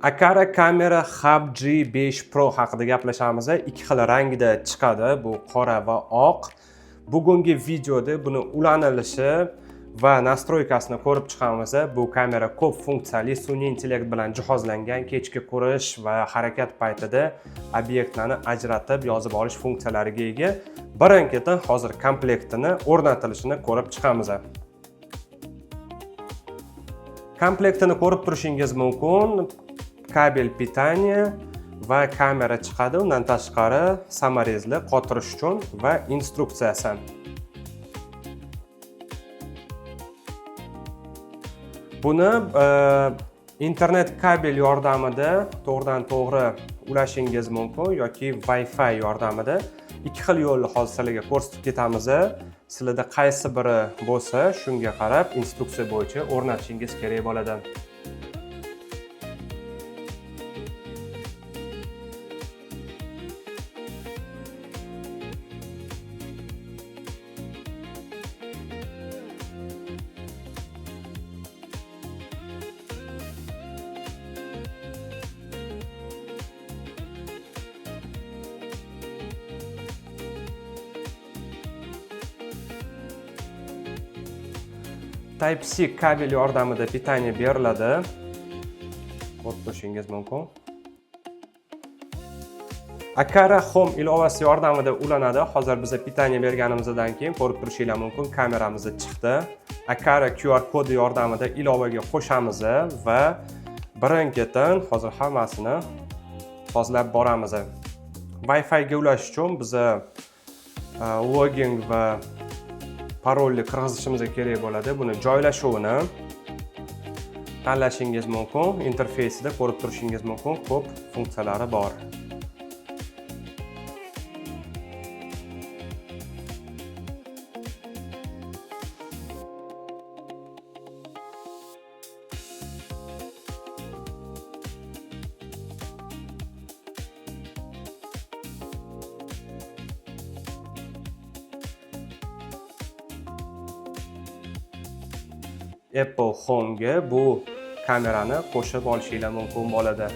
Aqara Camera Hub G5 Pro haqida gaplashamiz. Ikki xil rangda chiqadi, bu qora va oq. Bugungi videoda buni ulanilishi va nastroykasini ko'rib chiqamiz. Bu kamera ko'p funksiyali sun'iy intellekt bilan jihozlangan, kechki ko'rish va harakat paytida obyektlarni ajratib yozib olish funksiyalariga ega. Birin-ketin hozir komplektini o'rnatilishini ko'rib chiqamiz. Komplektini ko'rib turishingiz mumkin. Kabel pitaniya va kamera chiqadi. Undan tashqari samarezli qotirish uchun va instruksiyasi. Buni internet kabel yordamida to'g'ridan-to'g'ri ulashingiz mumkin yoki Wi-Fi yordamida. Ikki xil yo'lni hozir sizlarga ko'rsatib ketamiz. Sizlarda qaysi biri bo'lsa, shunga qarab instruksiya bo'yicha o'rnatishingiz kerak bo'ladi. Type-C kabel yordamida pitaniya beriladi. Ko'rib turishingiz mumkin. Aqara Home ilovasi yordamida ulanadi. Hozir biz pitaniya berganimizdan keyin ko'rib turishingiz mumkin, kameramiz chiqdi. Aqara QR kodi yordamida ilovaga qo'shamiz va birin-ketin hozir hammasini sozlab boramiz. Wi-Fi ga ulash uchun biz login va parolni kirgizishimiz kerak bo'ladi. Buni joylashuvini tanlashingiz mumkin. Interfeysida ko'rib turishingiz mumkin, ko'p funksiyalari bor. Apple Home ga bu kamerani qo'shib olishingiz mumkin bo'ladi.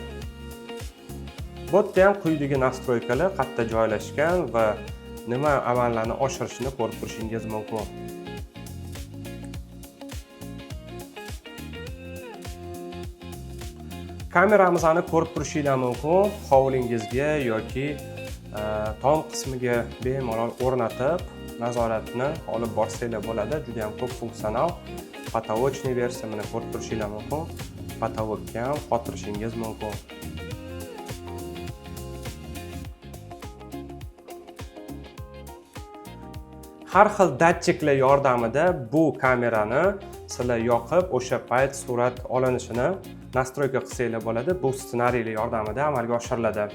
Bu yerda ham quyidagi nastroykalar qayerda joylashgan va nima amallarni oshirishini ko'rib turishingiz mumkin. Kameramizni ko'rib turishingiz mumkin. Hovlingizga yoki tom qismiga bemalol o'rnatib, nazoratni olib borsanglar bo'ladi. Juda ham ko'p funksional. Потолочный versiyasini ko'rib turishingiz mumkin. Потолокka ham qotirishingiz mumkin. Har xil datchiklar yordamida bu kamerani sizlar yoqib, o'sha payt surat olinishini nastroyka qilsanglar bo'ladi. Bu ssenariylar yordamida amalga oshiriladi.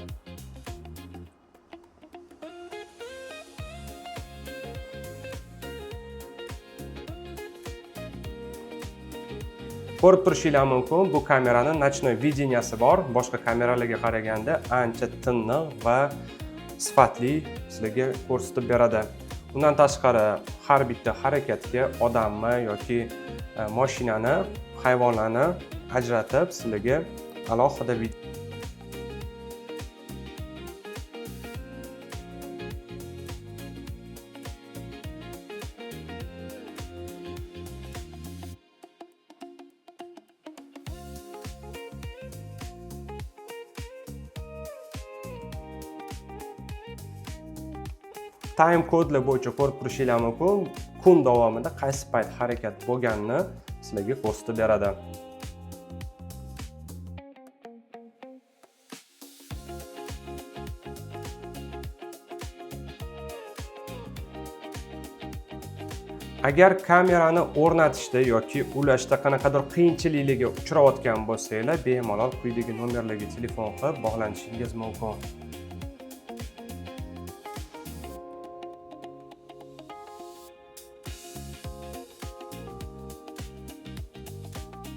Ko'rib turishingiz mumkin, bu kameraning nochnoy videniyasi bor. Boshqa kameralarga qaraganda ancha tiniq va sifatli sizlarga ko'rsatib beradi. Undan tashqari har bitta harakatga odamni yoki mashinani, hayvonlarni ajratib sizlarga alohida time kodlar bo'yicha ko'rib turishingiz mumkin. Kun davomida qaysi payt harakat bo'lganini sizlarga ko'rsatib beradi. Agar kamerani o'rnatishda yoki ulashda qanaqadir qiyinchiliklarga uchrayotgan bo'lsanglar, bemalol quyidagi nomerlarga telefon qilib bog'lanishingiz mumkin.